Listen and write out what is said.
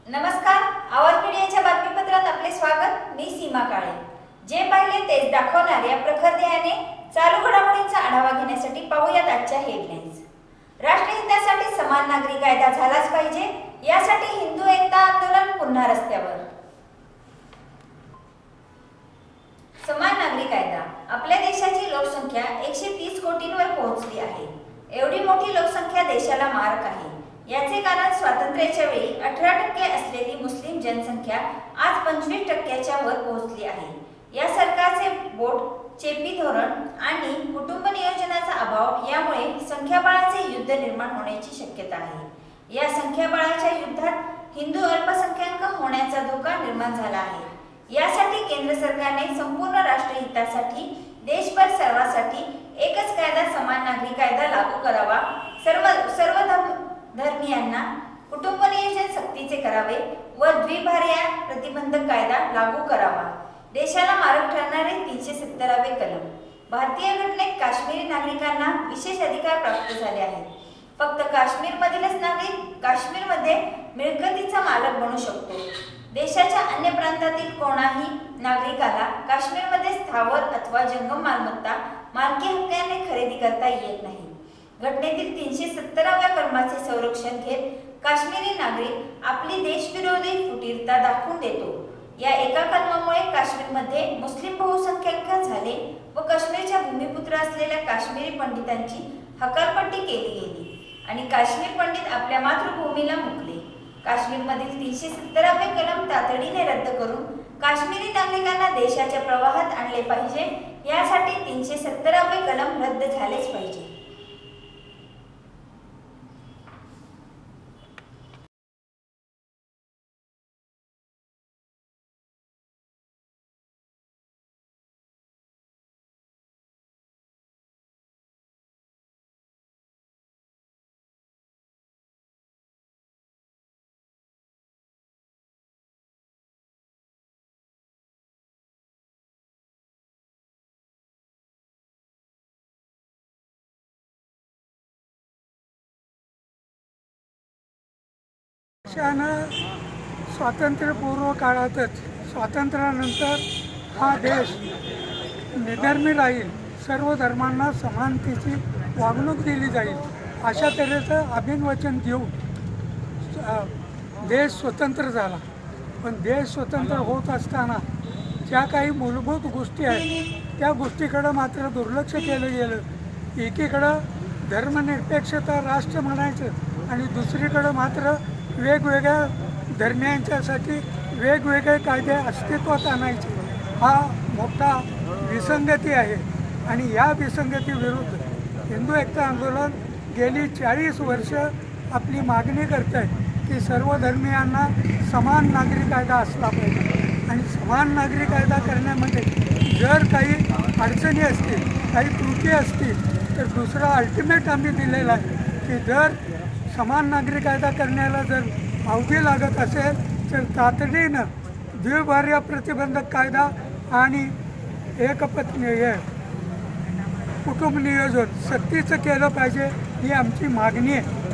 नमस्कार, आवाज मीडियाच्या बातमीपत्रात आपले स्वागत। मी सीमा काळे। जे पाहिले तेच दाखवणाऱ्या प्रखर ध्येयाने चालू घडामोडींचा आढावा घेण्यासाठी पाहूयात आजच्या हेडलाईन्स। राष्ट्रहितासाठी समान नागरी कायदा झालाच पाहिजे, यासाठी हिंदू एकता आंदोलन पुन्हा रस्त्यावर। समान नागरी कायदा। आपल्या देशाची लोकसंख्या 130 कोटींवर पोहोचली आहे। एवढी मोठी लोकसंख्या देशाला मारक आहे। याचे कारण स्वातंत्र्याच्या वेळी 18% असलेली मुस्लिम जनसंख्या आज 25%च्या वर पोहोचली आहे। या सरकारचे बोट चेपी धोरण आणि कुटुंब नियोजनाचा अभाव यामुळे संख्याबळाचे युद्ध निर्माण होण्याची शक्यता आहे। या संख्याबळाच्या युद्धात हिंदू अल्पसंख्याक होण्याचा धोका निर्माण झाला आहे। यासाठी केंद्र सरकारने संपूर्ण राष्ट्रहितासाठी देशभर सर्वांसाठी एकच कायदा समान नागरी कायदा लागू करावा। सर्व धर्मीयांना कुटुंब नियोजन सक्तीचे करावे व द्विभार्या प्रतिबंधक कायदा लागू करावा। देशाला मारक ठरणारे 370वे कलम। भारतीय घटनेत काश्मीरी नागरिकांना विशेष अधिकार प्राप्त झाले आहेत। फक्त काश्मीरमधीलच नागरिक काश्मीरमध्ये मिळकतीचा मालक बनू शकतो। देशाच्या अन्य प्रांतातील कोणाही नागरिकाला काश्मीरमध्ये स्थावर अथवा जंगम मालमत्ता मालकी हक्काने खरेदी करता येत नाही। घटनेतील 370व्या कलमाचे संरक्षण घेत काश्मीरी नागरिक आपली देशविरोधी फुटीरता दाखवून देतो। या एका कलमामुळे काश्मीरमध्ये मुस्लिम बहुसंख्याक झाले व काश्मीरच्या भूमिपुत्र असलेल्या काश्मीरी पंडितांची हकालपट्टी केली गेली आणि काश्मीर पंडित आपल्या मातृभूमीला मुकले। काश्मीरमधील 370वे कलम तातडीने रद्द करून काश्मीरी नागरिकांना देशाच्या प्रवाहात आणले पाहिजे। यासाठी 370वे कलम रद्द झालेच पाहिजे। देशानं स्वातंत्र्यपूर्व काळातच स्वातंत्र्यानंतर हा देश निधर्मी राहील, सर्व धर्मांना समानतेची वागणूक दिली जाईल अशा तऱ्हेचं अभिवचन देऊन देश स्वतंत्र झाला। पण देश स्वतंत्र होत असताना ज्या काही मूलभूत गोष्टी आहेत त्या गोष्टीकडं मात्र दुर्लक्ष केलं गेलं। एकीकडं धर्मनिरपेक्षता राष्ट्र म्हणायचं आणि दुसरीकडं मात्र वेगवेगळ्या धर्मियांच्यासाठी वेगवेगळे कायदे अस्तित्वात आणायचे। हा मोठा विसंगती आहे आणि या विसंगतीविरुद्ध हिंदू एकता आंदोलन गेली 40 वर्ष आपली मागणी करत आहे की सर्व धर्मियांना समान नागरी कायदा असला पाहिजे आणि समान नागरी कायदा करण्यामध्ये जर काही अडचणी असतील, काही त्रुटी असतील तर दुसरा अल्टिमेट आम्ही दिलेला आहे की जर समान नागरी कायदा करण्याला जर अवधी लागत असेल तर तातडीनं द्विभार्या प्रतिबंधक कायदा आणि एकपत्नी कुटुंब नियोजन सक्तीचं केलं पाहिजे ही आमची मागणी आहे।